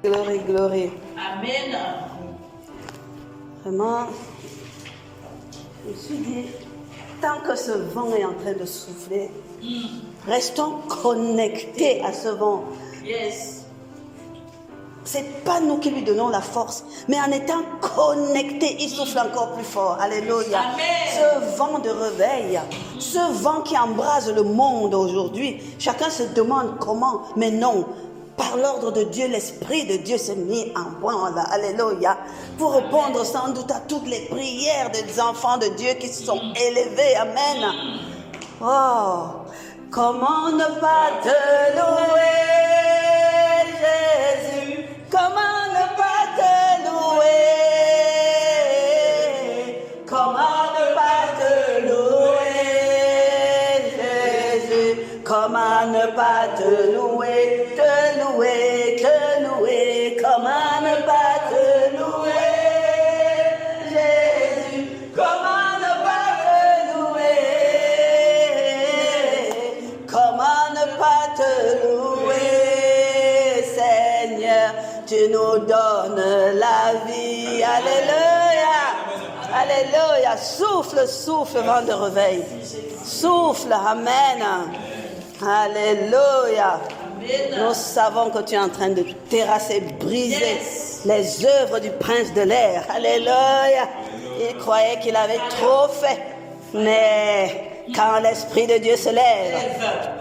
Glory, glory. Amen. Vraiment, je me suis dit, tant que ce vent est en train de souffler, restons connectés à ce vent. Yes. C'est pas nous qui lui donnons la force, mais en étant connectés, il souffle encore plus fort. Alléluia. Amen. Ce vent de réveil, ce vent qui embrase le monde aujourd'hui, chacun se demande comment, mais non. Par l'ordre de Dieu, l'Esprit de Dieu s'est mis en branle. Alléluia. Pour répondre sans doute à toutes les prières des enfants de Dieu qui se sont élevés. Amen. Oh, comment ne pas te louer, Jésus? Comment ne pas te louer? Comment ne pas te louer, Jésus? Comment ne pas te louer, te louer, te louer? Comment ne pas te louer, Jésus? Comment ne pas te louer? Comment ne pas te louer, Seigneur? Tu nous donnes la vie. Alléluia. Alléluia. Souffle, souffle, vent de réveil. Souffle. Amen. Alléluia. Nous savons que tu es en train de terrasser, briser les œuvres du prince de l'air. Alléluia. Il croyait qu'il avait trop fait. Mais quand l'Esprit de Dieu se lève,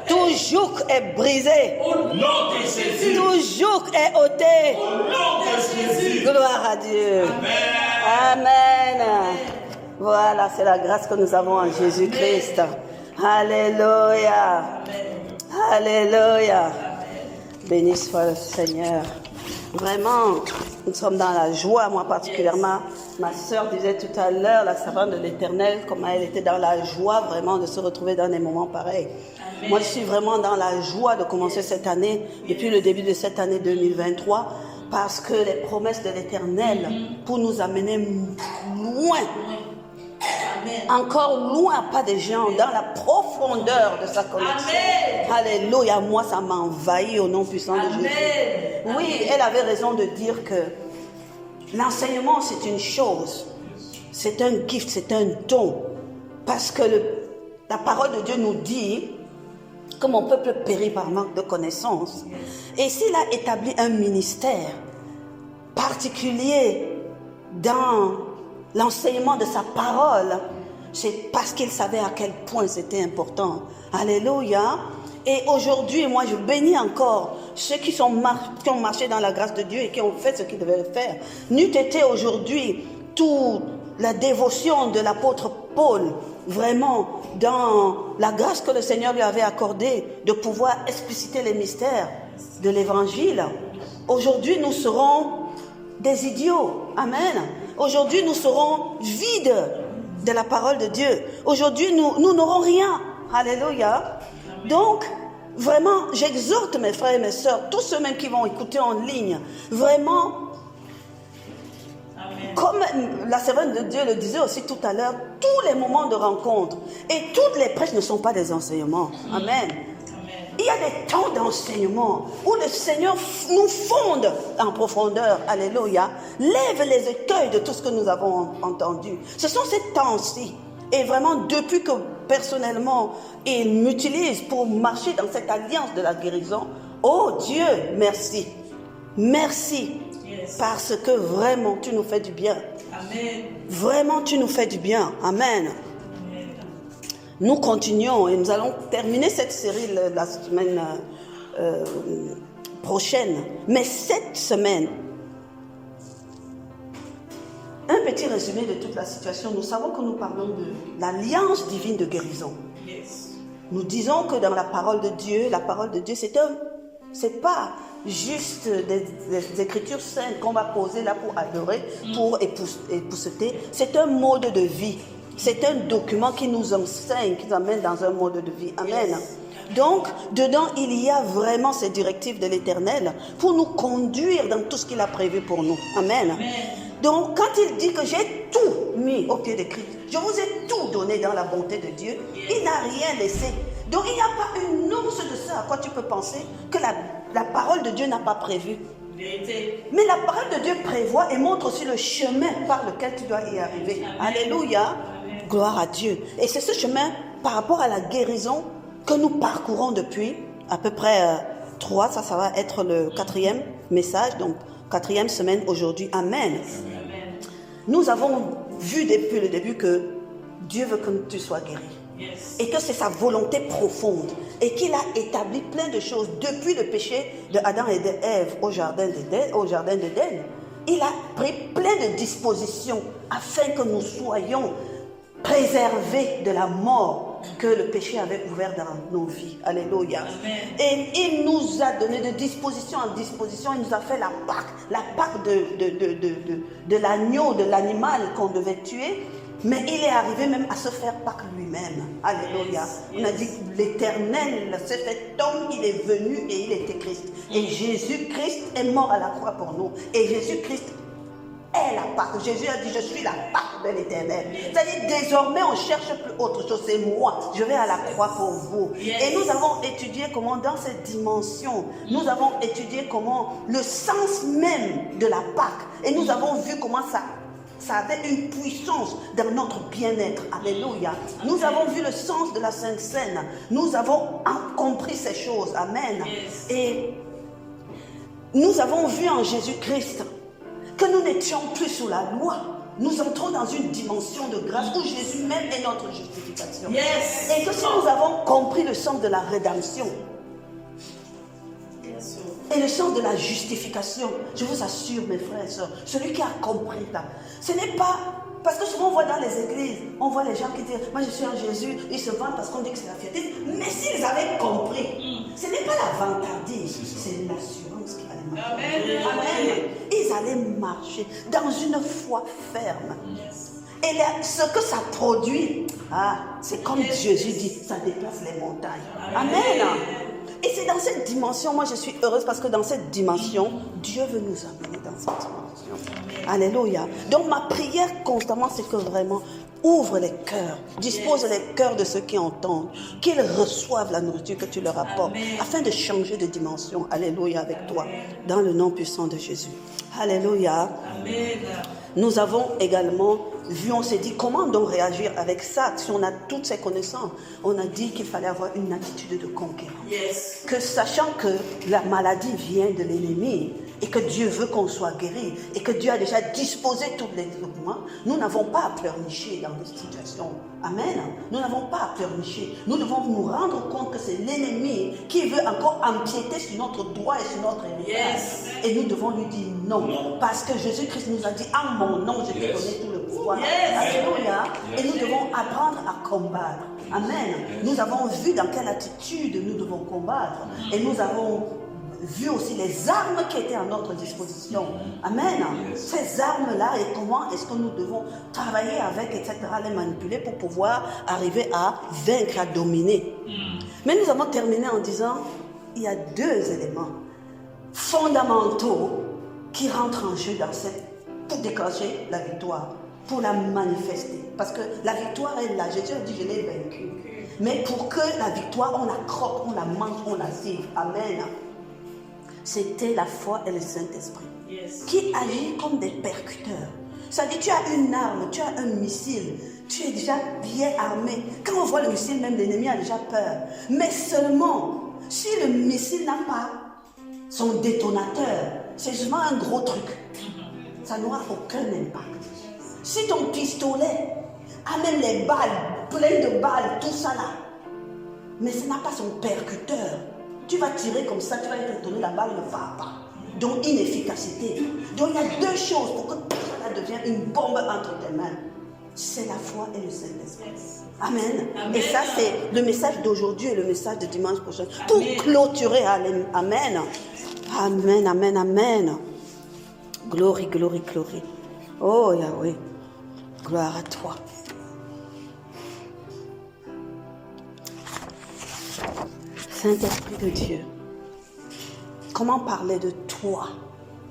tout joug est brisé. Au nom de Jésus. Tout joug est ôté. Au nom de Jésus. Gloire à Dieu. Amen. Amen. Voilà, c'est la grâce que nous avons en Jésus-Christ. Alléluia. Alléluia. Béni soit le Seigneur. Vraiment, nous sommes dans la joie, moi particulièrement. Ma sœur disait tout à l'heure, la servante de l'Éternel, comment elle était dans la joie vraiment de se retrouver dans des moments pareils. Amen. Moi, je suis vraiment dans la joie de commencer cette année, depuis le début de cette année 2023, parce que les promesses de l'Éternel pour nous amener loin, encore loin, pas des gens, dans la profondeur de sa connexion. Alléluia, moi ça m'a envahi au nom puissant de Jésus. Oui, elle avait raison de dire que l'enseignement c'est une chose, c'est un gift, c'est un don. Parce que la parole de Dieu nous dit que mon peuple périt par manque de connaissances. Et s'il a établi un ministère particulier dans l'enseignement de sa parole, c'est parce qu'il savait à quel point c'était important. Alléluia. Et aujourd'hui, moi je bénis encore ceux qui ont marché dans la grâce de Dieu et qui ont fait ce qu'ils devaient faire. N'eût été aujourd'hui toute la dévotion de l'apôtre Paul, vraiment dans la grâce que le Seigneur lui avait accordée de pouvoir expliciter les mystères de l'évangile. Aujourd'hui, nous serons des idiots. Amen. Aujourd'hui, nous serons vides de la parole de Dieu. Aujourd'hui, nous n'aurons rien. Alléluia. Donc, vraiment, j'exhorte mes frères et mes sœurs, tous ceux même qui vont écouter en ligne, vraiment, comme la servante de Dieu le disait aussi tout à l'heure, tous les moments de rencontre et toutes les prêches ne sont pas des enseignements. Amen. Il y a des temps d'enseignement où le Seigneur nous fonde en profondeur. Alléluia. Lève les écueils de tout ce que nous avons entendu. Ce sont ces temps-ci. Et vraiment, depuis que personnellement, il m'utilise pour marcher dans cette alliance de la guérison, oh Dieu, merci. Merci. Parce que vraiment, tu nous fais du bien. Amen. Vraiment, tu nous fais du bien. Amen. Nous continuons et nous allons terminer cette série la semaine prochaine. Mais cette semaine, un petit résumé de toute la situation. Nous savons que nous parlons de l'alliance divine de guérison. Nous disons que dans la parole de Dieu, c'est pas juste des écritures saintes qu'on va poser là pour adorer, pour épousseter. C'est un mode de vie. C'est un document qui nous enseigne, qui nous amène dans un mode de vie. Amen. Donc, dedans, il y a vraiment ces directives de l'Éternel pour nous conduire dans tout ce qu'il a prévu pour nous. Amen. Donc, quand il dit que j'ai tout mis au pied de Christ, je vous ai tout donné dans la bonté de Dieu, il n'a rien laissé. Donc, il n'y a pas une once de ça à quoi tu peux penser que la parole de Dieu n'a pas prévu. Vérité. Mais la parole de Dieu prévoit et montre aussi le chemin par lequel tu dois y arriver. Amen. Alléluia. Amen. Gloire à Dieu. Et c'est ce chemin par rapport à la guérison que nous parcourons depuis à peu près 3. Ça va être le 4e message. Donc, 4e semaine aujourd'hui. Amen. Amen. Nous avons vu depuis le début que Dieu veut que tu sois guéri. Yes. Et que c'est sa volonté profonde. Et qu'il a établi plein de choses depuis le péché de Adam et d'Ève au jardin d'Éden. Il a pris plein de dispositions afin que nous soyons préservés de la mort que le péché avait ouvert dans nos vies. Alléluia. Amen. Et il nous a donné de disposition en disposition. Il nous a fait la Pâque de l'agneau, de l'animal qu'on devait tuer. Mais il est arrivé même à se faire Pâque lui-même. Alléluia. On a dit que l'Éternel s'est fait homme, il est venu et il était Christ. Et Jésus-Christ est mort à la croix pour nous. Et Jésus-Christ est la Pâque. Jésus a dit, je suis la Pâque de l'Éternel. C'est-à-dire, désormais, on ne cherche plus autre chose. C'est moi. Je vais à la croix pour vous. Et nous avons étudié comment, dans cette dimension, nous avons étudié comment le sens même de la Pâque. Et nous avons vu comment ça avait une puissance dans notre bien-être. Alléluia. Nous avons vu le sens de la Sainte Seine. Nous avons compris ces choses. Amen. Yes. Et nous avons vu en Jésus-Christ que nous n'étions plus sous la loi. Nous entrons dans une dimension de grâce où Jésus même est notre justification. Yes. Et que si nous avons compris le sens de la rédemption, et le sens de la justification, je vous assure mes frères et sœurs, celui qui a compris ça, ce n'est pas, parce que souvent on voit dans les églises, on voit les gens qui disent, moi je suis en Jésus, ils se vantent parce qu'on dit que c'est la fierté, mais s'ils avaient compris, ce n'est pas la vantardise, c'est l'assurance qui allait marcher. Amen. Amen. Ils allaient marcher dans une foi ferme. Yes. Et ce que ça produit, c'est comme Jésus dit, ça déplace les montagnes. Amen. Et c'est dans cette dimension, moi je suis heureuse parce que dans cette dimension, Dieu veut nous amener dans cette dimension. Alléluia. Donc ma prière constamment, c'est que vraiment, ouvre les cœurs, dispose les cœurs de ceux qui entendent, qu'ils reçoivent la nourriture que tu leur apportes, afin de changer de dimension. Alléluia avec toi, dans le nom puissant de Jésus. Alléluia. Amen. Nous avons également vu, on s'est dit, comment donc réagir avec ça? Si on a toutes ces connaissances, on a dit qu'il fallait avoir une attitude de conquérant. Yes. Que sachant que la maladie vient de l'ennemi et que Dieu veut qu'on soit guéri et que Dieu a déjà disposé tous les documents, nous n'avons pas à pleurnicher dans des situations. Amen. Nous n'avons pas à pleurnicher. Nous devons nous rendre compte que c'est l'ennemi qui veut encore empiéter sur notre droit et sur notre héritage. Yes. Et nous devons lui dire non. Parce que Jésus-Christ nous a dit, en mon nom, je t'ai donné tout le pouvoir. Yes. Alléluia. Et nous devons apprendre à combattre. Amen. Nous avons vu dans quelle attitude nous devons combattre. Et nous avons vu aussi les armes qui étaient à notre disposition. Amen. Ces armes-là, et comment est-ce que nous devons travailler avec, etc., les manipuler pour pouvoir arriver à vaincre, à dominer. Mais nous avons terminé en disant, il y a 2 éléments fondamentaux qui rentrent en jeu dans cette, pour déclencher la victoire, pour la manifester. Parce que la victoire est là. Jésus a dit, je l'ai vaincue. Mais pour que la victoire, on la croque, on la mange, on la cible. Amen. C'était la foi et le Saint-Esprit. Yes. Qui agit comme des percuteurs. Ça dit, tu as une arme, tu as un missile, tu es déjà bien armé. Quand on voit le missile, même l'ennemi a déjà peur. Mais seulement, si le missile n'a pas son détonateur, c'est justement un gros truc. Ça n'aura aucun impact. Si ton pistolet a même les balles, plein de balles, tout ça là, mais ça n'a pas son percuteur, tu vas tirer comme ça, tu vas te donner la balle, ne va pas. Donc inefficacité. Donc il y a 2 choses pour que tout cela devienne une bombe entre tes mains. C'est la foi et le Saint-Esprit. Amen. Amen. Et ça, c'est le message d'aujourd'hui et le message de dimanche prochain. Pour clôturer, amen. Amen, amen, amen. Glory, glory, glory. Oh Yahweh, gloire à toi. Saint-Esprit de Dieu, comment parler de toi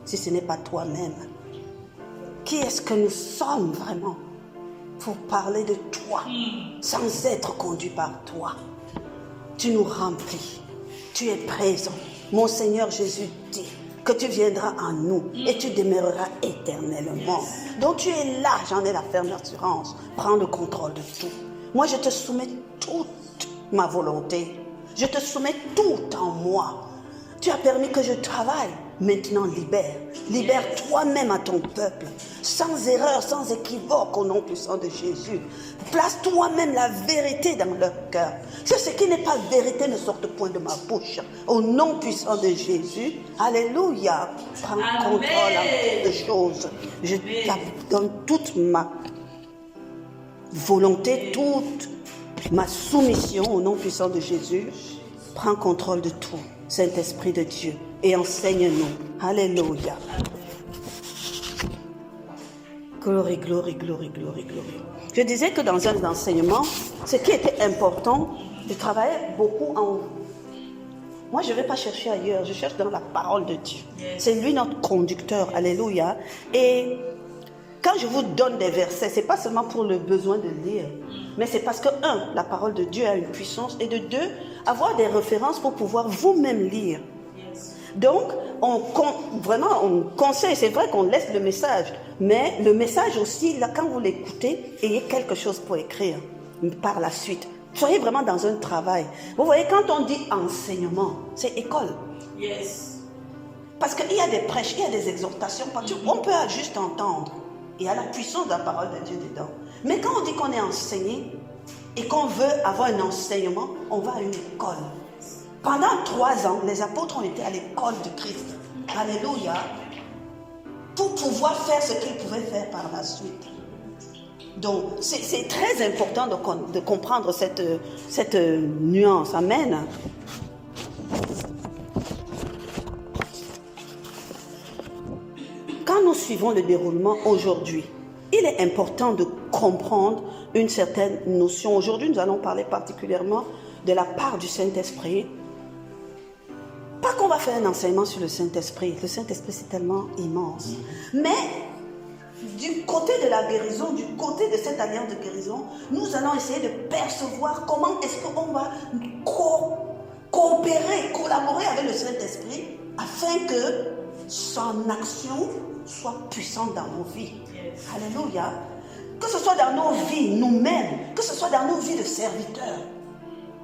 si ce n'est pas toi-même? Qui est-ce que nous sommes vraiment pour parler de toi sans être conduit par toi? Tu nous remplis, tu es présent. Mon Seigneur Jésus dit que tu viendras en nous et tu demeureras éternellement. Donc tu es là, j'en ai la ferme assurance. Prends le contrôle de tout. Moi, je te soumets toute ma volonté. Je te soumets tout en moi. Tu as permis que je travaille. Maintenant, libère. Libère toi-même à ton peuple. Sans erreur, sans équivoque, au nom puissant de Jésus. Place toi-même la vérité dans leur cœur. Ce qui n'est pas vérité ne sorte point de ma bouche. Au nom puissant de Jésus. Alléluia. Prends contrôle en toutes les choses. Je donne toute ma volonté, toute ma soumission au nom puissant de Jésus. Prends contrôle de tout, Saint-Esprit de Dieu, et enseigne-nous. Alléluia. Glory, glory, glory, glory, glory. Je disais que dans un enseignement, ce qui était important, je travaillais beaucoup en vous. Moi, je ne vais pas chercher ailleurs, je cherche dans la parole de Dieu. C'est lui notre conducteur. Alléluia. Et quand je vous donne des versets, ce n'est pas seulement pour le besoin de lire, mais c'est parce que, un, la parole de Dieu a une puissance, et de deux, avoir des références pour pouvoir vous-même lire. Donc, on conseille, c'est vrai qu'on laisse le message, mais le message aussi, là, quand vous l'écoutez, ayez quelque chose pour écrire par la suite. Soyez vraiment dans un travail. Vous voyez, quand on dit enseignement, c'est école. Parce qu'il y a des prêches, il y a des exhortations, on peut juste entendre. Il y a la puissance de la parole de Dieu dedans. Mais quand on dit qu'on est enseigné et qu'on veut avoir un enseignement, on va à une école. Pendant 3 ans, les apôtres ont été à l'école de Christ. Alléluia. Pour pouvoir faire ce qu'ils pouvaient faire par la suite. Donc, c'est très important de comprendre cette nuance. Amen. Quand nous suivons le déroulement aujourd'hui, il est important de comprendre une certaine notion. Aujourd'hui, nous allons parler particulièrement de la part du Saint-Esprit. Pas qu'on va faire un enseignement sur le Saint-Esprit. Le Saint-Esprit, c'est tellement immense. Mais du côté de la guérison, du côté de cette alliance de guérison, nous allons essayer de percevoir comment est-ce qu'on va coopérer, collaborer avec le Saint-Esprit afin que son action soit puissante dans nos vies. Alléluia. Que ce soit dans nos vies nous-mêmes, que ce soit dans nos vies de serviteurs.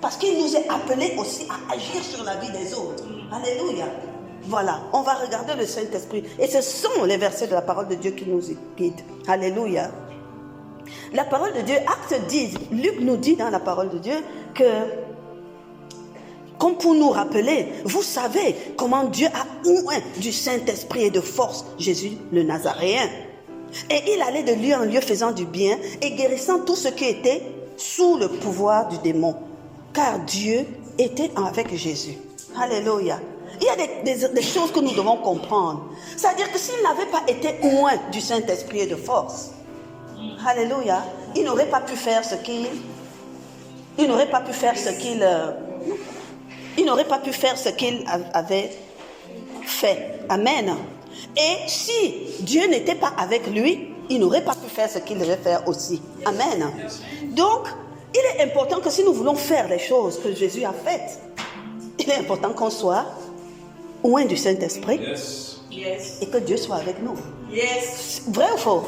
Parce qu'il nous est appelé aussi à agir sur la vie des autres. Alléluia. Voilà, on va regarder le Saint-Esprit. Et ce sont les versets de la parole de Dieu qui nous guident. Alléluia. La parole de Dieu, Actes 10, Luc nous dit dans la parole de Dieu que, comme pour nous rappeler, vous savez comment Dieu a oint du Saint-Esprit et de force Jésus le Nazaréen. Et il allait de lieu en lieu faisant du bien et guérissant tout ce qui était sous le pouvoir du démon. Car Dieu était avec Jésus. Alléluia. Il y a des choses que nous devons comprendre. C'est-à-dire que s'il n'avait pas été oint du Saint-Esprit et de force, alléluia, il n'aurait pas pu faire ce qu'il avait fait. Amen. Et si Dieu n'était pas avec lui, il n'aurait pas pu faire ce qu'il devait faire aussi. Amen. Donc, il est important que si nous voulons faire les choses que Jésus a faites, il est important qu'on soit oint du Saint-Esprit et que Dieu soit avec nous. Vrai ou faux?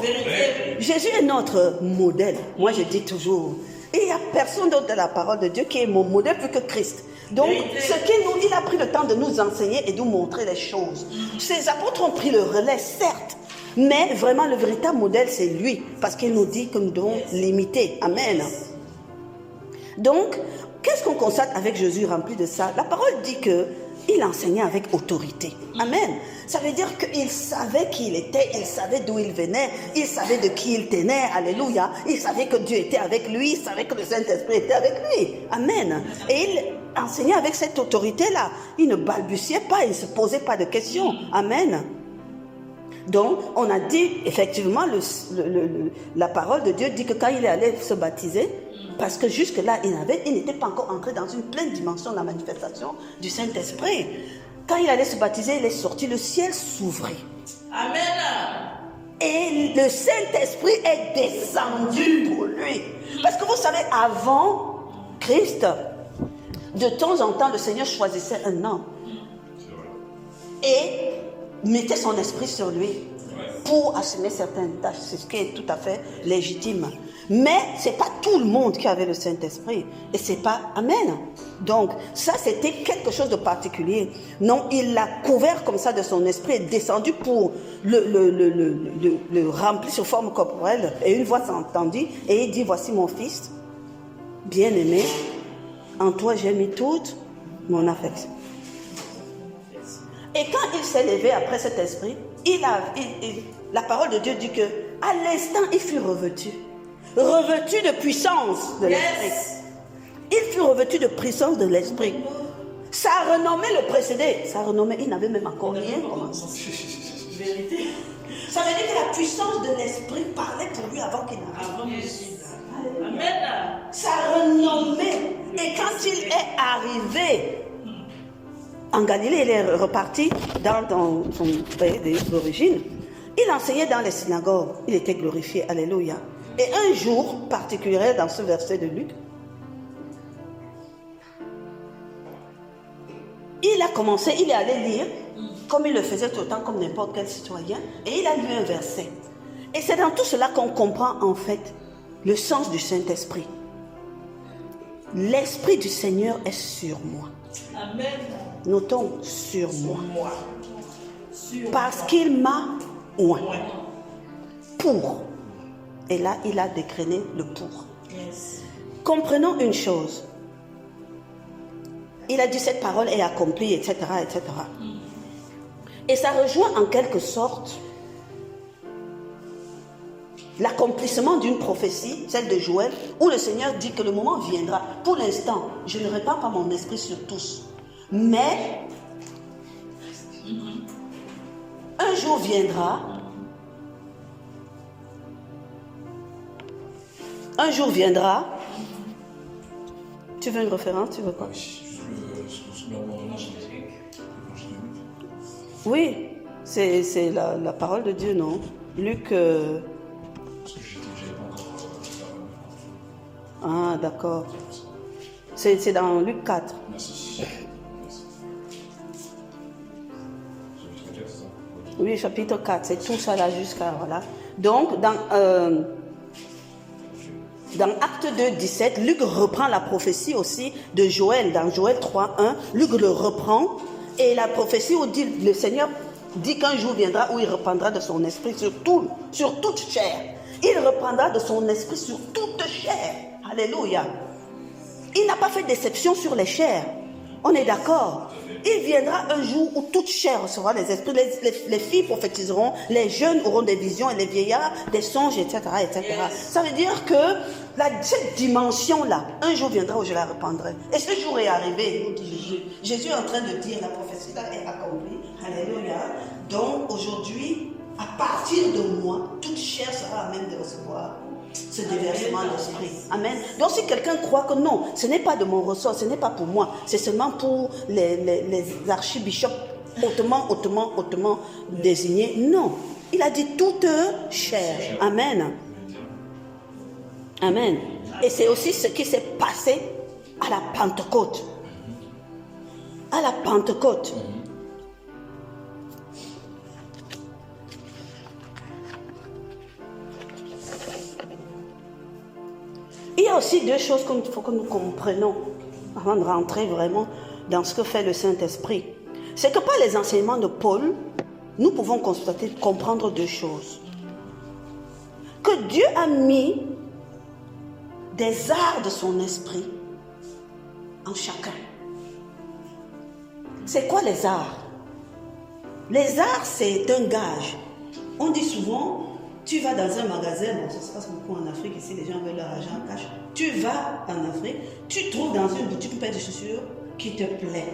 Jésus est notre modèle. Moi, je dis toujours, il n'y a personne d'autre de la parole de Dieu qui est mon modèle plus que Christ. Donc, il a pris le temps de nous enseigner et de nous montrer les choses. Ces apôtres ont pris le relais, certes, mais vraiment le véritable modèle, c'est lui, parce qu'il nous dit que nous devons l'imiter. Amen. Donc, qu'est-ce qu'on constate avec Jésus rempli de ça? La parole dit qu'il enseignait avec autorité. Amen. Ça veut dire qu'il savait qui il était, il savait d'où il venait, il savait de qui il tenait. Alléluia. Il savait que Dieu était avec lui, il savait que le Saint-Esprit était avec lui. Amen. Et il enseignait avec cette autorité-là. Il ne balbutiait pas, il ne se posait pas de questions. Amen. Donc, on a dit, effectivement, la parole de Dieu dit que quand il est allé se baptiser, parce que jusque-là, il n'était pas encore entré dans une pleine dimension de la manifestation du Saint-Esprit. Quand il allait se baptiser, il est sorti, le ciel s'ouvrit. Amen. Et le Saint-Esprit est descendu pour lui. Parce que vous savez, avant Christ, de temps en temps, le Seigneur choisissait un homme. Et mettait son esprit sur lui pour assumer certaines tâches. C'est ce qui est tout à fait légitime. Mais ce n'est pas tout le monde qui avait le Saint-Esprit. Et ce n'est pas... Amen. Donc, ça, c'était quelque chose de particulier. Non, il l'a couvert comme ça de son esprit et descendu pour le remplir sous forme corporelle. Et une voix s'entendit et il dit, voici mon fils, bien-aimé, en toi j'ai mis toute mon affection. Et quand il s'est levé après cet esprit, la parole de Dieu dit que à l'instant, il fut revêtu de puissance de l'esprit. Il fut revêtu de puissance de l'esprit. Sa renommée le précédait. Sa renommée, il n'avait même encore rien commencé. Vérité. Ça veut dire que la puissance de l'esprit parlait pour lui avant qu'il n'arrive. Amen. Sa renommée. Et quand il est arrivé en Galilée, il est reparti dans son pays d'origine. Il enseignait dans les synagogues. Il était glorifié. Alléluia. Et un jour particulier dans ce verset de Luc, il a commencé, il est allé lire, comme il le faisait tout le temps, comme n'importe quel citoyen, et il a lu un verset. Et c'est dans tout cela qu'on comprend en fait le sens du Saint-Esprit. L'Esprit du Seigneur est sur moi. Amen. Notons sur moi. Parce qu'il m'a oint. Pour. Et là, il a décréné le pour. Yes. Comprenons une chose. Il a dit cette parole est accomplie, etc., etc. Et ça rejoint en quelque sorte l'accomplissement d'une prophétie, celle de Joël, où le Seigneur dit que le moment viendra. Pour l'instant, je ne répands pas mon esprit sur tous. Mais un jour viendra. Un jour viendra. Tu veux une référence? Tu veux quoi? Oui, c'est la parole de Dieu, non? Luc. Ah, d'accord. C'est dans Luc 4. Oui, chapitre 4, c'est tout ça là jusqu'à... Voilà. Donc, dans Acte 2, 17, Luc reprend la prophétie aussi de Joël. Dans Joël 3, 1, Luc le reprend. Et la prophétie où dit, le Seigneur dit qu'un jour viendra où il reprendra de son esprit sur toute chair. Il reprendra de son esprit sur toute chair. Alléluia. Il n'a pas fait d'exception sur les chairs. On est d'accord. Il viendra un jour où toute chair recevra les esprits. Les filles prophétiseront, les jeunes auront des visions et les vieillards des songes, etc. etc. Yes. Ça veut dire que cette dimension-là, un jour viendra où je la reprendrai. Et ce jour est arrivé, nous dit Jésus. Jésus est en train de dire, la prophétie là est accomplie. Alléluia. Donc aujourd'hui, à partir de moi, toute chair sera à même de recevoir ce déversement d'esprit. Amen. Donc si quelqu'un croit que non, ce n'est pas de mon ressort, ce n'est pas pour moi, c'est seulement pour les archibishops hautement désignés. Non. Il a dit toute chair. Amen. Amen. Et c'est aussi ce qui s'est passé à la Pentecôte. À la Pentecôte. Il y a aussi deux choses qu'il faut que nous comprenions avant de rentrer vraiment dans ce que fait le Saint-Esprit. C'est que par les enseignements de Paul, nous pouvons comprendre deux choses. Que Dieu a mis des arts de son esprit en chacun. C'est quoi les arts? Les arts, c'est un gage. On dit souvent... Tu vas dans un magasin, bon, ça se passe beaucoup en Afrique, ici les gens veulent leur argent en cash. Tu vas en Afrique, tu trouves dans une boutique une paire de chaussures qui te plaît.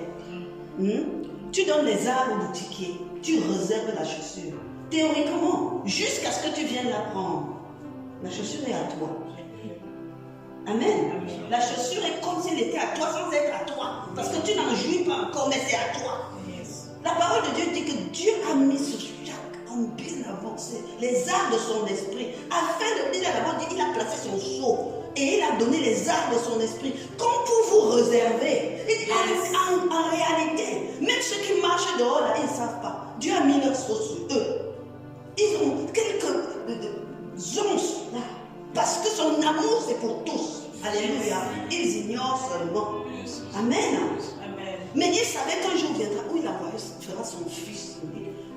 Tu donnes les arts au boutiquier, tu réserves la chaussure. Théoriquement, jusqu'à ce que tu viennes la prendre, la chaussure est à toi. Amen. La chaussure est comme si elle était à toi sans être à toi. Parce que tu n'en jouis pas encore, mais c'est à toi. La parole de Dieu dit que Dieu a mis sur chaque bien avancé les arts de son esprit, afin de, il a placé son sceau et il a donné les arts de son esprit comme pour vous réserver. Il dit, en réalité, même ceux qui marchent marchent dehors, là, ils ne savent pas. Dieu a mis leur sauce sur eux. Ils ont quelques onces là. Parce que son amour, c'est pour tous. Alléluia. Ils ignorent seulement. Amen. Mais il savait qu'un jour viendra où il fera son fils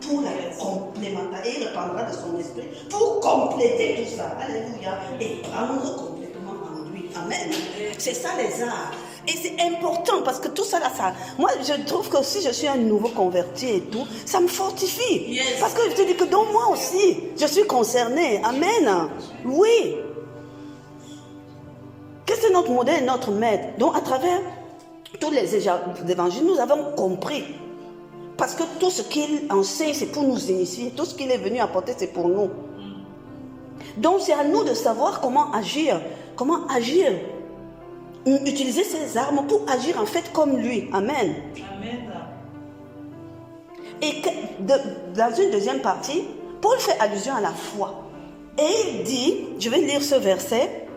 pour la complémenter. Et il répandra de son esprit pour compléter tout ça. Alléluia. Et prendre complètement en lui. Amen. C'est ça les arts. Et c'est important parce que tout ça là, moi je trouve que si je suis un nouveau converti et tout, ça me fortifie. Yes. Parce que je te dis que dans moi aussi, je suis concerné. Amen. Oui. Qu'est-ce que notre modèle, notre maître? Donc à travers tous les évangiles, nous avons compris. Parce que tout ce qu'il enseigne, c'est pour nous initier. Tout ce qu'il est venu apporter, c'est pour nous. Donc c'est à nous de savoir comment agir. Comment agir. Utiliser ses armes pour agir en fait comme lui. Amen. Amen. Et dans une deuxième partie, Paul fait allusion à la foi. Et il dit, je vais lire ce verset,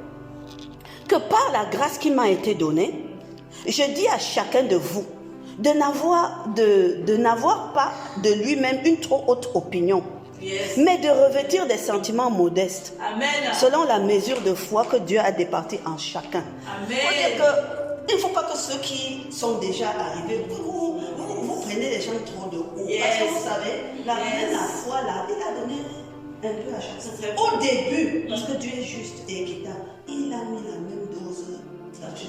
que par la grâce qui m'a été donnée, je dis à chacun de vous de n'avoir pas de lui-même une trop haute opinion. Yes. Mais de revêtir des sentiments modestes. Amen. Selon la mesure de foi que Dieu a départie en chacun. Amen. Il ne faut pas que ceux qui sont déjà arrivés, vous prenez les gens trop de haut. Yes. Parce que vous savez, la foi, là, il a donné un peu à chacun. Au début, parce que Dieu est juste et équitable, il a mis la même dose là-dessus.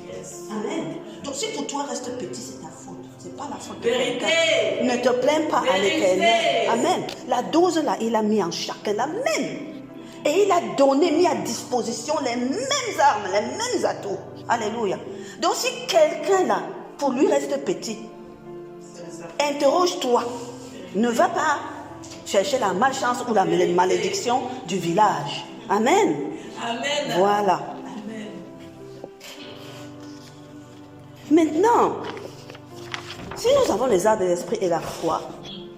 Yes. Amen. Donc si pour toi reste petit, c'est ta faute. C'est pas la faute de quelqu'un. Ne te plains pas à l'Éternel. Amen. La dose là, il a mis en chacun la même. Et il a mis à disposition les mêmes armes, les mêmes atouts. Alléluia. Donc si quelqu'un là, pour lui reste petit, interroge-toi. Ne va pas chercher la malchance ou la malédiction du village. Amen. Amen. Voilà. Amen. Maintenant, si nous avons les arts de l'esprit et la foi,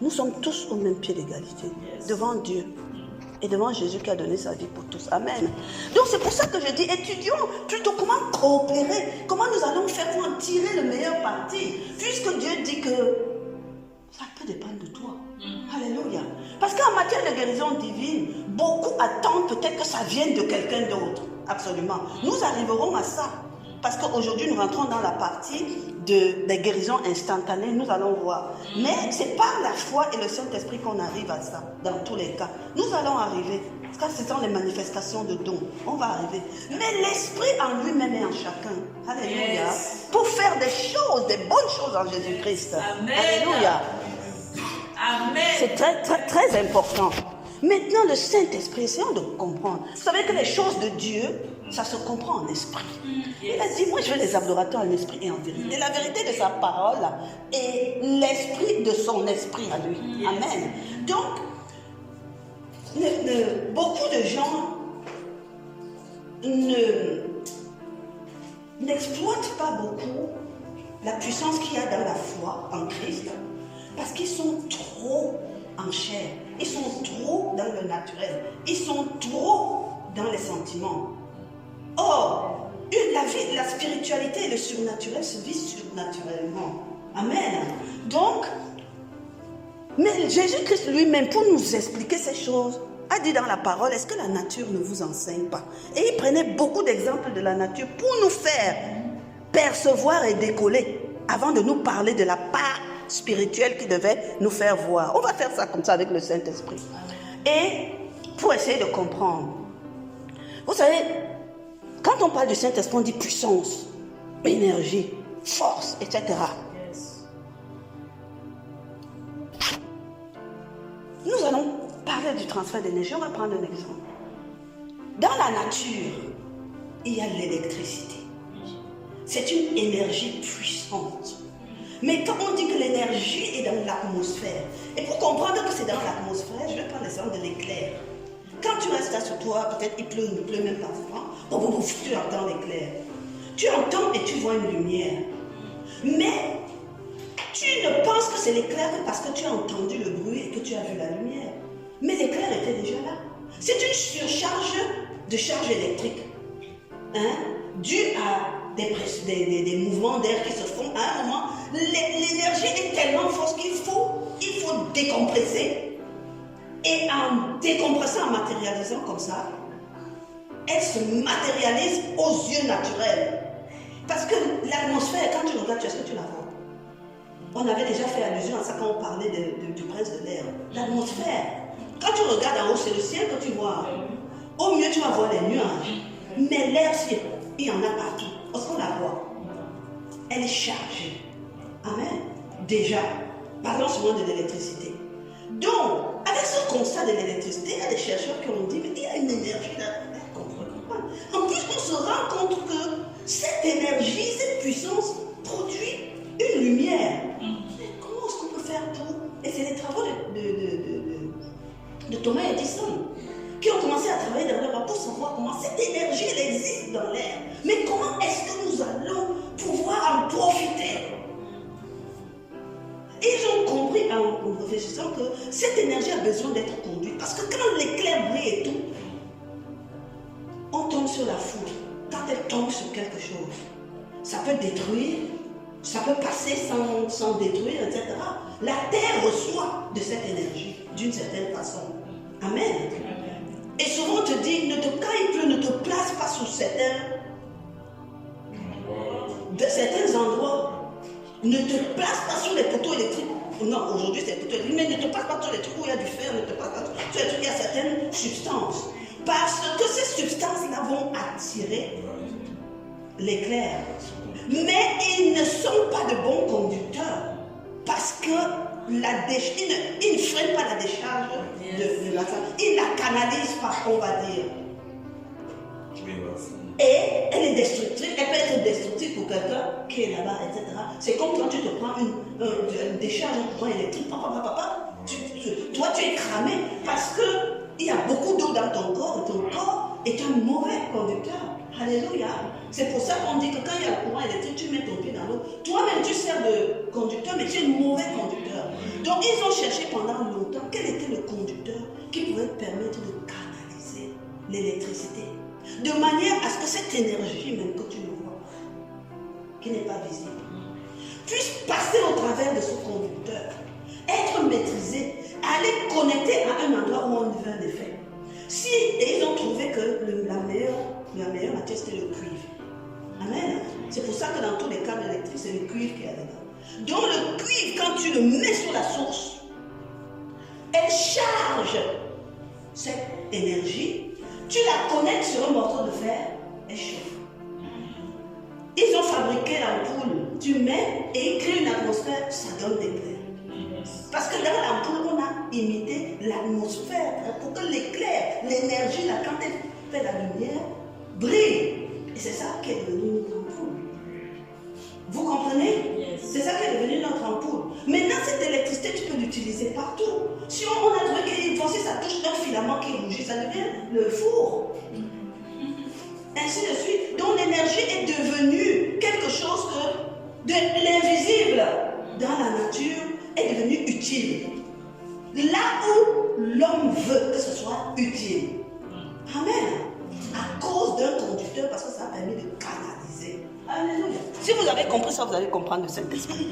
nous sommes tous au même pied d'égalité, devant Dieu et devant Jésus qui a donné sa vie pour tous. Amen. Donc c'est pour ça que je dis, étudions plutôt comment coopérer, comment nous allons faire pour en tirer le meilleur parti, puisque Dieu dit que ça peut dépendre de toi. Alléluia. Parce qu'en matière de guérison divine, beaucoup attendent peut-être que ça vienne de quelqu'un d'autre. Absolument. Nous arriverons à ça. Parce qu'aujourd'hui, nous rentrons dans la partie des guérisons instantanées, nous allons voir. Mais c'est par la foi et le Saint-Esprit qu'on arrive à ça, dans tous les cas. Nous allons arriver, parce que ce sont les manifestations de dons, on va arriver. Mais l'Esprit en lui-même est en chacun. Alléluia. Yes. Pour faire des choses, des bonnes choses en Jésus-Christ. Amen. Alléluia. Amen. C'est très, très, très important. Maintenant, le Saint-Esprit, essayons de comprendre. Vous savez que les choses de Dieu, ça se comprend en esprit. Il a dit, moi je veux les adorateurs en esprit et en vérité. La vérité de sa parole et l'esprit de son esprit à lui. Amen. Donc, beaucoup de gens n'exploitent pas beaucoup la puissance qu'il y a dans la foi en Christ parce qu'ils sont trop en chair. Ils sont trop dans le naturel. Ils sont trop dans les sentiments. Or, la spiritualité et le surnaturel se vivent surnaturellement. Amen. Donc, mais Jésus-Christ lui-même, pour nous expliquer ces choses, a dit dans la parole, est-ce que la nature ne vous enseigne pas? Et il prenait beaucoup d'exemples de la nature pour nous faire percevoir et décoller avant de nous parler de la part spirituelle qui devait nous faire voir. On va faire ça comme ça avec le Saint-Esprit. Et pour essayer de comprendre. Vous savez, quand on parle du Saint-Esprit, on dit puissance, énergie, force, etc. Nous allons parler du transfert d'énergie. On va prendre un exemple. Dans la nature, il y a l'électricité. C'est une énergie puissante. Mais quand on dit que l'énergie est dans l'atmosphère, et pour comprendre que c'est dans l'atmosphère, je vais prendre l'exemple de l'éclair. Quand tu restes là sur toi, peut-être il pleut même parfois, tu entends l'éclair. Tu entends et tu vois une lumière. Mais tu ne penses que c'est l'éclair que parce que tu as entendu le bruit et que tu as vu la lumière. Mais l'éclair était déjà là. C'est une surcharge de charge électrique. Due à des mouvements d'air qui se font à un moment. L'énergie est tellement forte qu'il décompresser. Et en décompressant, en matérialisant comme ça, elle se matérialise aux yeux naturels. Parce que l'atmosphère, quand tu regardes, est-ce que tu la vois? On avait déjà fait allusion à ça quand on parlait du prince de l'air. L'atmosphère, quand tu regardes en haut, c'est le ciel que tu vois. Au mieux, tu vas voir les nuages. Mais l'air, il y en a partout. Est-ce qu'on la voit? Elle est chargée. Amen. Déjà, parlons souvent de l'électricité. Donc, avec ce constat de l'électricité, il y a des chercheurs qui ont dit, mais il y a une énergie là. En plus, on se rend compte que cette énergie, cette puissance produit une lumière. Mais comment est-ce qu'on peut faire pour... Et c'est les travaux de Thomas Edison qui ont commencé à travailler dans leur pour savoir comment cette énergie elle existe dans l'air. Mais comment est-ce que nous allons pouvoir en profiter? Et ils ont compris en réfléchissant que cette énergie a besoin d'être conduite. Parce que quand l'éclair brille et tout, on tombe sur la foudre. Quand elle tombe sur quelque chose, ça peut détruire, ça peut passer sans détruire, etc. La terre reçoit de cette énergie d'une certaine façon. Amen. Et souvent on te dit, quand il pleut, ne te place pas sur certains endroits. Ne te place pas sur les poteaux électriques. Non, aujourd'hui c'est les poteaux électriques, mais ne te place pas sur les trucs où il y a du fer, ne te place pas sur les trucs où il y a certaines substances. Parce que ces substances-là vont attirer l'éclair. Mais ils ne sont pas de bons conducteurs. Parce que ils ne freinent pas la décharge de la salle. Ils ne la canalisent pas, on va dire. Et elle est destructrice. Elle peut être destructrive pour quelqu'un qui est là-bas, etc. C'est comme quand tu te prends une décharge de courant électrique. Toi, tu es cramé parce qu'il y a beaucoup d'eau dans ton corps. Et ton corps est un mauvais conducteur. Alléluia. C'est pour ça qu'on dit que quand il y a le courant électrique, tu mets ton pied dans l'eau. Toi-même, tu sers de conducteur, mais tu es un mauvais conducteur. Donc, ils ont cherché pendant longtemps quel était le conducteur qui pouvait permettre de canaliser l'électricité. De manière à ce que cette énergie, même que tu ne vois pas, qui n'est pas visible, puisse passer au travers de ce conducteur, être maîtrisée, aller connecter à un endroit où on veut un effet. Et ils ont trouvé que la meilleure matière, c'était le cuivre. Amen. C'est pour ça que dans tous les câbles électriques, c'est le cuivre qui est dedans. Donc le cuivre, quand tu le mets sur la source, elle charge cette énergie. Tu la connectes sur un morceau de fer, elle chauffe. Ils ont fabriqué l'ampoule. Tu mets et ils créent une atmosphère, ça donne l'éclair. Parce que dans l'ampoule, on a imité l'atmosphère pour que l'éclair, l'énergie, là, quand elle fait la lumière, brille. Et c'est ça qui est devenu notre ampoule. Vous comprenez? Yes. C'est ça qui est devenu notre ampoule. Maintenant, cette électricité, tu peux l'utiliser partout. Si on a trouvé qu'il si ça touche un filament qui rougit, ça devient le four. Ainsi de suite. Donc l'énergie est devenue quelque chose de l'invisible dans la nature est devenu utile. Là où l'homme veut que ce soit utile. Amen. À cause d'un conducteur, parce que ça a permis de canaliser. Alléluia. Si vous avez compris ça, vous allez comprendre le Saint-Esprit.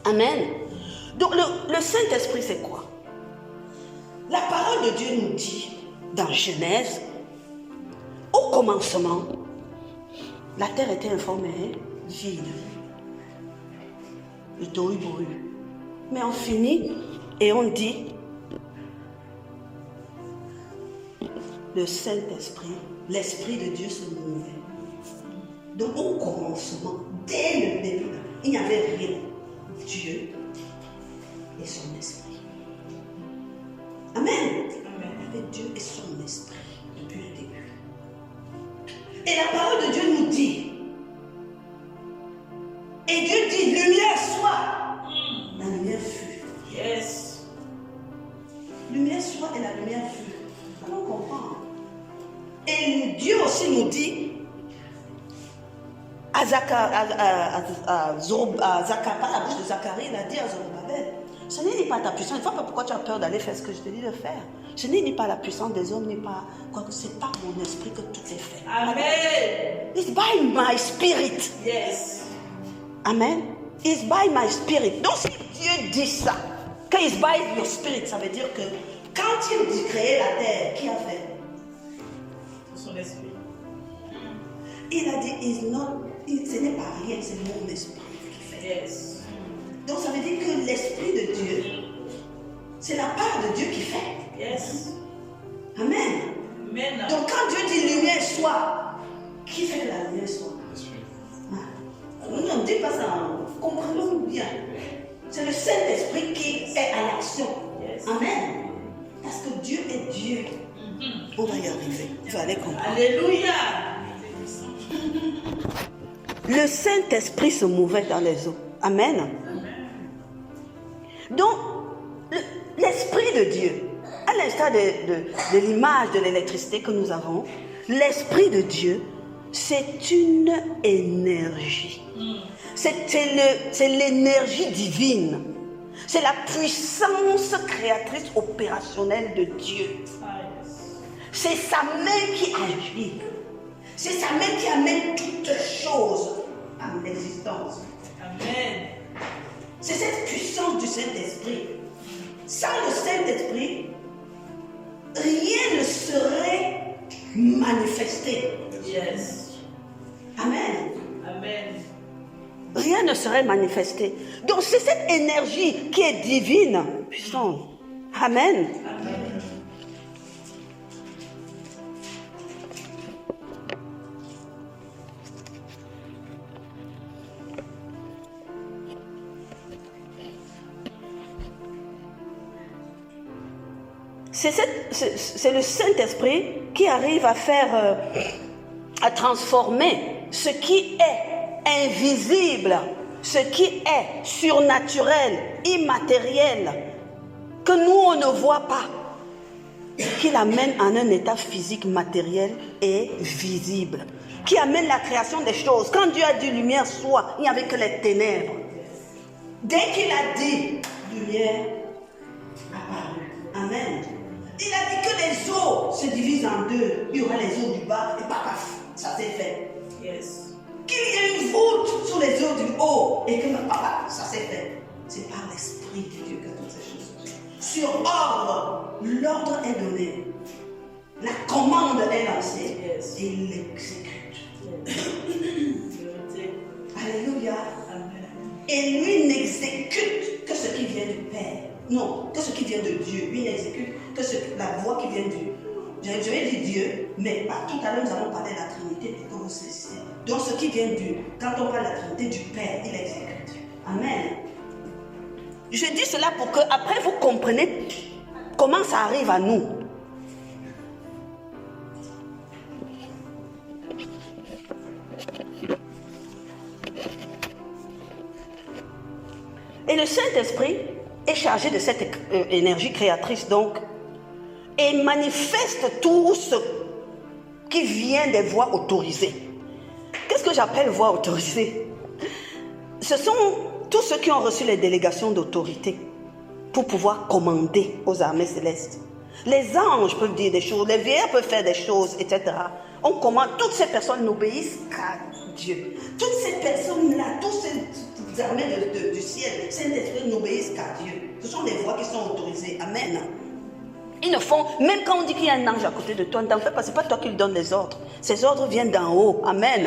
Amen. Donc le Saint-Esprit, c'est quoi? La parole de Dieu nous dit, dans Genèse, au commencement, la terre était informée, vide. Le tohu-bohu. Mais on finit et on dit, le Saint-Esprit, l'Esprit de Dieu se mouvait. Donc au commencement, dès le début, il n'y avait rien. Dieu et son esprit. Amen. Amen. Il y avait Dieu et son esprit depuis le début. Et la parole de Dieu nous dit, et Dieu dit, lumière soit. La lumière fut. Yes. Lumière soit et la lumière fut. Comment comprendre? Et Dieu aussi nous dit, à Zacharie, par la bouche de Zacharie, il a dit à Zorobabel, ce n'est pas ta puissance. Il ne faut pas pourquoi tu as peur d'aller faire ce que je te dis de faire. Ce n'est ni pas la puissance des hommes, ni pas quoi que c'est pas mon esprit que tout est fait. Amen. It's by my spirit. Yes. Amen. It's by my spirit. Donc si Dieu dit ça, Quand il by your spirit, ça veut dire que quand il dit créer la terre, qui a fait? C'est son esprit. Il a dit, ce n'est pas rien, c'est mon esprit qui fait. Yes. Donc ça veut dire que l'esprit de Dieu, c'est la part de Dieu qui fait. Yes. Amen. Amen. Donc quand Dieu dit lumière soit, qui fait que la lumière soit? On ne dit pas ça, comprenons bien. C'est le Saint-Esprit qui est à l'action. Yes. Amen. Parce que Dieu est Dieu. On va y arriver. Vous allez comprendre. Alléluia. Le Saint-Esprit se mouvait dans les eaux. Amen. Donc, l'Esprit de Dieu, à l'instar de l'image de l'électricité que nous avons, l'Esprit de Dieu, c'est une énergie. C'est l'énergie divine. C'est la puissance créatrice opérationnelle de Dieu. C'est sa main qui agit. C'est sa main qui amène toutes choses à l'existence. Amen. C'est cette puissance du Saint-Esprit. Sans le Saint-Esprit, rien ne serait manifesté. Yes. Amen. Amen. Rien ne serait manifesté. Donc c'est cette énergie qui est divine, puissante. Amen. Amen. C'est le Saint-Esprit qui arrive à faire, à transformer ce qui est invisible, ce qui est surnaturel, immatériel, que nous on ne voit pas, qui l'amène en un état physique, matériel et visible, qui amène la création des choses. Quand Dieu a dit lumière soit, il n'y avait que les ténèbres. Dès qu'il a dit lumière, apparut. Amen. Il a dit que les eaux se divisent en deux. Il y aura les eaux du bas et paf, ça s'est fait. Yes. Qu'il y ait une voûte sur les eaux du haut et que papa, ça s'est fait. C'est par l'Esprit de Dieu que toutes ces choses se font. Sur ordre, l'ordre est donné. La commande est lancée. Yes. Et il l'exécute. Yes. Alléluia. Amen. Et lui n'exécute que ce qui vient du Père. Non, que ce qui vient de Dieu. Lui n'exécute que la voix qui vient du... Je vais dire Dieu, mais tout à l'heure nous allons parler de la Trinité pour que vous saisissiez. Donc ce qui vient du... Quand on parle de la Trinité du Père, il exécute. Amen. Je dis cela pour que après vous compreniez comment ça arrive à nous. Et le Saint-Esprit est chargé de cette énergie créatrice donc et manifeste tout ce qui vient des voix autorisées. Qu'est-ce que j'appelle voix autorisées? Ce sont tous ceux qui ont reçu les délégations d'autorité pour pouvoir commander aux armées célestes. Les anges peuvent dire des choses, les vieillards peuvent faire des choses, etc. On commande, toutes ces personnes n'obéissent qu'à Dieu. Toutes ces personnes-là, toutes ces armées du ciel, Saint-Esprit n'obéissent qu'à Dieu. Ce sont des voix qui sont autorisées. Amen. Ils ne font, même quand on dit qu'il y a un ange à côté de toi, n'en fais pas, ce n'est pas toi qui lui donnes les ordres. Ces ordres viennent d'en haut. Amen.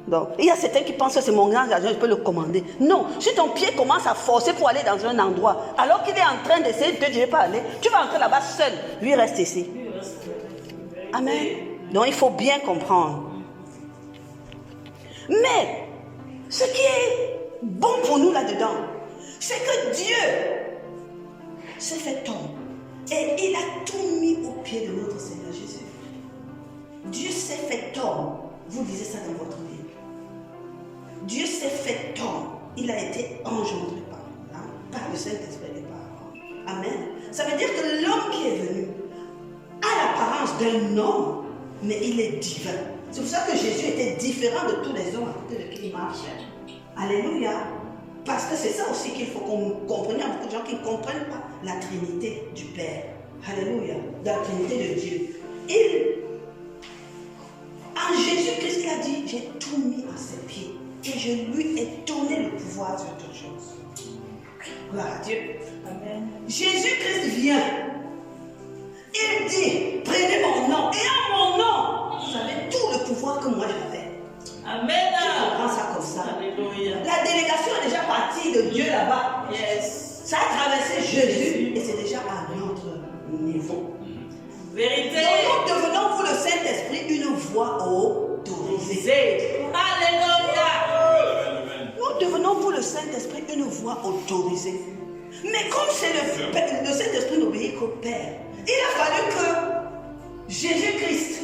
Donc, il y a certains qui pensent que c'est mon grand agent, je peux le commander. Non, si ton pied commence à forcer pour aller dans un endroit, alors qu'il est en train d'essayer de te dire, je ne vais pas aller, tu vas entrer là-bas seul. Lui reste ici. Amen. Donc, il faut bien comprendre. Mais, ce qui est bon pour nous là-dedans, c'est que Dieu s'est fait homme. Et il a tout mis au pied de notre Seigneur Jésus. Dieu s'est fait homme. Vous lisez ça dans votre Bible. Dieu s'est fait homme. Il a été engendré par le Saint-Esprit et par Amen. Ça veut dire que l'homme qui est venu a l'apparence d'un homme, mais il est divin. C'est pour ça que Jésus était différent de tous les hommes à côté de qui il marchait. Alléluia. Parce que c'est ça aussi qu'il faut qu'on comprenne. Il y a beaucoup de gens qui ne comprennent pas la Trinité du Père. Alléluia. La Trinité de Dieu. En Jésus-Christ, il a dit, j'ai tout mis à ses pieds. Et je lui ai donné le pouvoir sur toutes choses. Gloire à Dieu. Amen. Jésus-Christ vient. Il dit, prenez mon nom. Et en mon nom, vous avez tout le pouvoir que moi j'avais. Amen. Tu comprends ça comme ça? Alléluia. La délégation est déjà partie de Dieu là-bas. Yes. Ça a traversé Jésus et c'est déjà à notre niveau. Vérité. Donc nous devenons pour le Saint-Esprit une voix autorisée. Alléluia. Nous devenons pour le Saint-Esprit une voix autorisée. Mais comme c'est le Saint-Esprit n'obéit qu'au Père, il a fallu que Jésus-Christ,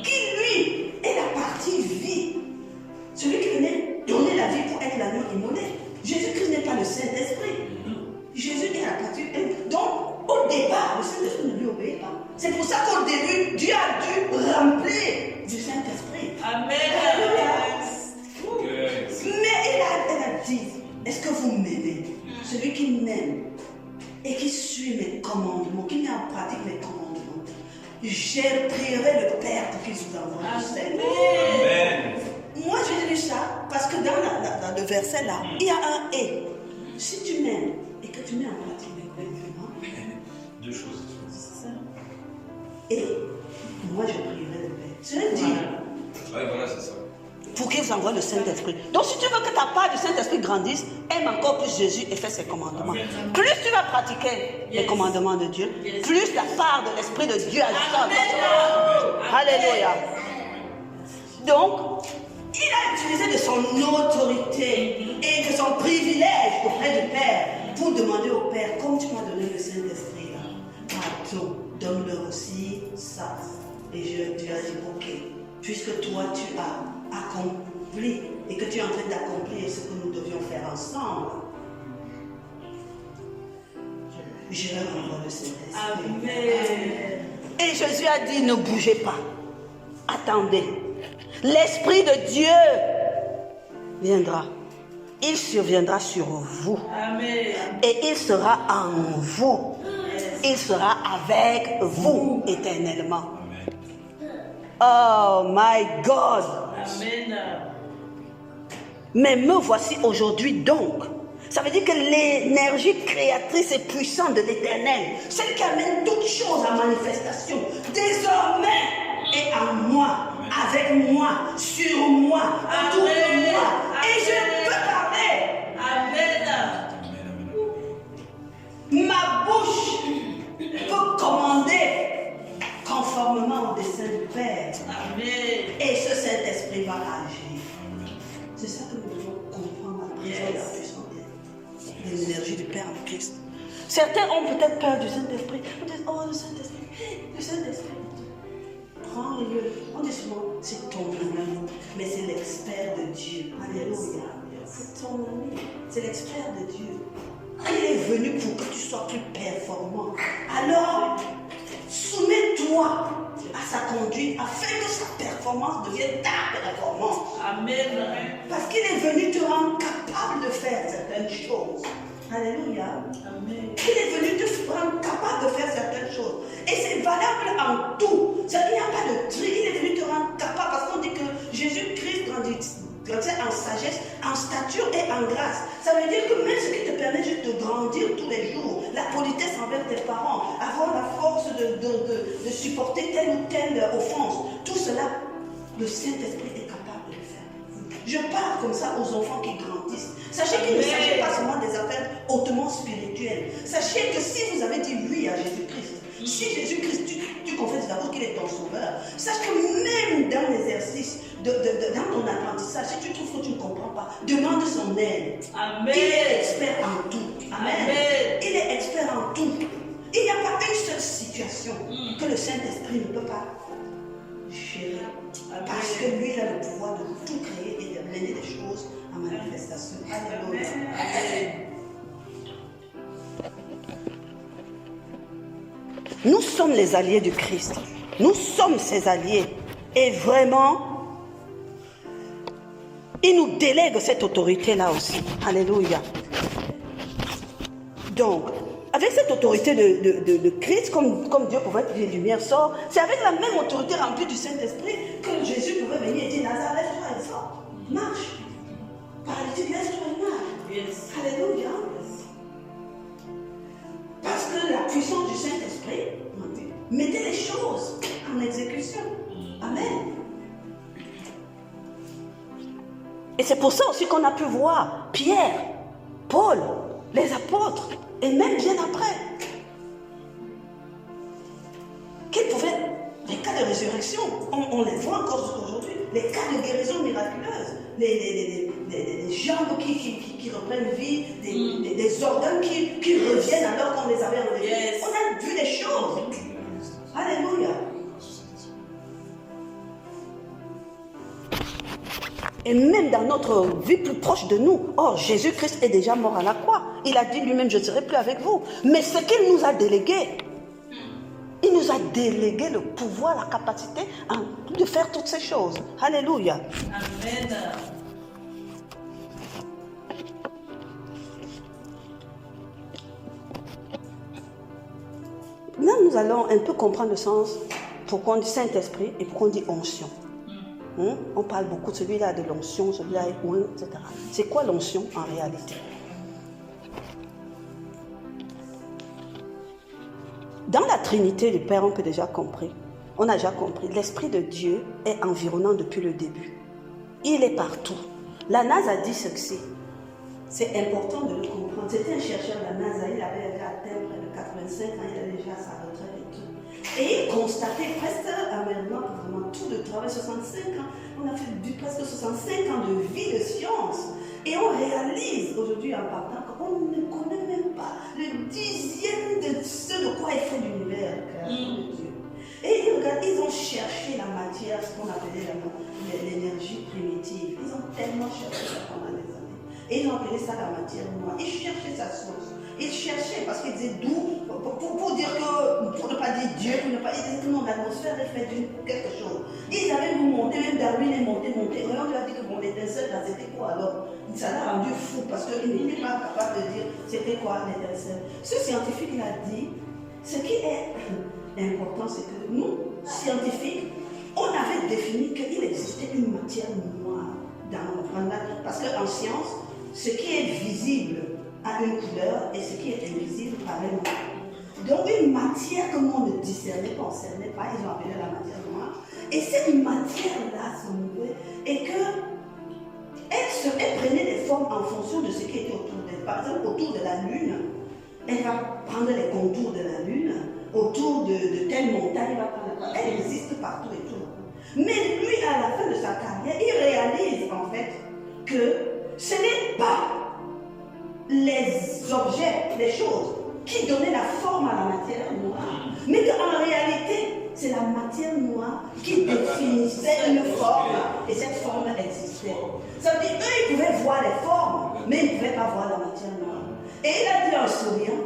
qui lui est la partie vie, celui qui venait donner la vie pour être l'agneau immolé, Jésus-Christ n'est pas le Saint-Esprit. Jésus est la partie. Donc, au départ, le Saint-Esprit ne lui obéit pas. C'est pour ça qu'au début, Dieu a dû remplir du Saint-Esprit. Amen. Mais elle a dit, est-ce que vous m'aimez? Celui qui m'aime et qui suit mes commandements, qui met en pratique mes commandements, je prierai le Père pour qu'il vous envoie du Saint-Esprit. Amen. Moi, j'ai lu ça parce que dans le verset là, il y a un et. Si tu m'aimes et que tu mets en pratique mes commandements, Deux choses. et moi, je prierai le Père. Cela dit, Ouais, voilà, c'est ça. pour qu'il vous envoie le Saint-Esprit. Donc, si tu veux que ta part du Saint-Esprit grandisse, aime encore plus Jésus et fais ses commandements. Plus tu vas pratiquer les commandements de Dieu, plus la part de l'Esprit de Dieu agissera dans toi. Alléluia. Donc, il a utilisé de son autorité et de son privilège auprès du Père pour demander au Père, comme tu m'as donné le Saint-Esprit là, pardon, donne-leur aussi ça. Et Dieu a dit, ok, puisque toi tu as accompli et que tu es en train d'accomplir ce que nous devions faire ensemble, je leur envoie le Saint-Esprit. Amen. Et Jésus a dit, ne bougez pas. Attendez. L'Esprit de Dieu viendra. Il surviendra sur vous. Amen. Et il sera en vous. Il sera avec vous éternellement. Oh my God. Amen. Mais me voici aujourd'hui donc. Ça veut dire que l'énergie créatrice et puissante de l'Éternel, celle qui amène toutes choses à manifestation, désormais est en moi, avec moi, sur moi, autour de moi. Et je peux parler. Amen. Ma bouche peut commander conformément au dessein du Père. Amen. Et ce Saint-Esprit va agir. C'est ça que nous devons comprendre à présent la puissance de l'énergie du Père en Christ. Certains ont peut-être peur du Saint-Esprit. On dit, oh le Saint-Esprit, le Saint-Esprit. Prends-le. On dit souvent, c'est ton ami, mais c'est l'expert de Dieu. Alléluia. C'est ton ami, c'est l'expert de Dieu. Il est venu pour que tu sois plus performant. Alors, soumets-toi à sa conduite afin que sa performance devienne ta performance. Amen. Parce qu'il est venu te rendre capable de faire certaines choses. Alléluia. Amen. Il est venu te rendre capable de faire certaines choses. Et c'est valable en tout. Il n'y a pas de tri. Il est venu te rendre capable. Parce qu'on dit que Jésus-Christ grandissait en sagesse, en stature et en grâce. Ça veut dire que même ce qui te permet juste de grandir tous les jours, la politesse envers tes parents, avoir la force de supporter telle ou telle offense, tout cela, le Saint-Esprit est capable de le faire. Je parle comme ça aux enfants qui grandissent. Sachez qu'il ne s'agit pas seulement des affaires hautement spirituelles. Sachez que si vous avez dit oui à Jésus-Christ, si Jésus-Christ, tu confesses d'abord qu'il est ton sauveur, sache que même dans l'exercice, dans ton apprentissage, si tu trouves que tu ne comprends pas, demande son aide. Amen. Il est expert en tout. Amen. Amen. Il est expert en tout. Il n'y a pas une seule situation que le Saint-Esprit ne peut pas gérer. Parce que lui, il a le pouvoir de tout créer et de mener les choses en manifestation. Alléluia. Nous sommes les alliés du Christ. Nous sommes ses alliés. Et vraiment, il nous délègue cette autorité-là aussi. Alléluia. Donc, avec cette autorité de Christ, comme Dieu pouvait dire lumière sort, c'est avec la même autorité remplie du Saint-Esprit que Jésus pouvait venir et dire Lazare, lève-toi et sors. Marche. Paralytique, lève-toi et marche. Yes. Alléluia. puissance du Saint-Esprit, mettez les choses en exécution. Amen. Et c'est pour ça aussi qu'on a pu voir Pierre, Paul, les apôtres, et même bien après, qu'ils pouvaient, les cas de résurrection, on les voit encore aujourd'hui, les cas de guérison miraculeuse, les jambes qui reprennent vie, des organes qui reviennent alors qu'on les avait enlevés. Yes. On a vu des choses. Alléluia. Et même dans notre vie plus proche de nous, oh, Jésus-Christ est déjà mort à la croix. Il a dit lui-même, je ne serai plus avec vous. Mais ce qu'il nous a délégué, il nous a délégué le pouvoir, la capacité de faire toutes ces choses. Alléluia. Amen. Là, nous allons un peu comprendre le sens, pourquoi on dit Saint-Esprit et pourquoi on dit onction. On parle beaucoup de celui-là de l'onction, celui-là est oint, etc. C'est quoi l'onction en réalité? Dans la Trinité du Père, on peut déjà comprendre. On a déjà compris. L'Esprit de Dieu est environnant depuis le début. Il est partout. La NASA a dit ceci. C'est important de le comprendre. C'était un chercheur de la NASA. Il avait déjà atteint près de 85 ans. Il était déjà à sa retraite et tout. Et il constatait presque amèrement, vraiment tout le travail, 65 ans. On a fait presque 65 ans de vie de science. Et on réalise aujourd'hui en partant qu'on ne connaît même pas le 10e de ce de quoi est fait l'univers, la création de Dieu. Et ils ont cherché la matière, ce qu'on appelait l'énergie primitive. Ils ont tellement cherché ça pendant des années. Et ils ont appelé ça la matière noire. Ils cherchaient sa source. Ils cherchaient parce qu'ils disaient d'où, pour dire que, pour ne pas dire Dieu, pour ne pas dire que non, l'atmosphère est faite d'une quelque chose. Ils avaient monté, même Darwin est monté. Et on lui a dit que bon, l'étincelle là, c'était quoi alors? Ça l'a rendu fou parce qu'il n'était pas capable de dire c'était quoi l'étincelle. Ce scientifique il a dit, ce qui est important, c'est que nous, scientifiques, on avait défini qu'il existait une matière noire parce qu'en science, ce qui est visible a une couleur et ce qui est invisible a une couleur. Donc une matière que nous ne discernait pas, on ne cernait pas, ils ont appelé la matière noire. Et cette matière-là se mouvait et que elle prenait des formes en fonction de ce qui était autour d'elle. Par exemple, autour de la Lune, elle va prendre les contours de la Lune. Autour de telle montagne, elle existe partout et tout. Mais lui, à la fin de sa carrière, il réalise en fait que ce n'est pas les objets, les choses qui donnaient la forme à la matière noire, mais qu'en réalité, c'est la matière noire qui définissait une forme et cette forme existait. Ça veut dire qu'eux, ils pouvaient voir les formes, mais ils ne pouvaient pas voir la matière noire. Et il a dit en souriant,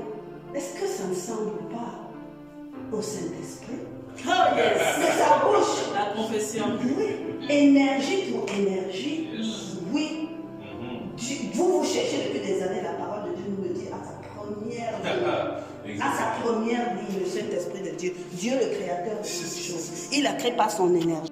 est-ce que ça ne semble pas au Saint-Esprit? Oh yes! C'est sa bouche. La confession. Oui. Énergie pour énergie. Oui. Vous cherchez depuis des années, la parole de Dieu nous le dit à sa première vie, le Saint-Esprit de Dieu. Dieu le créateur de toutes choses. Il a créé par son énergie.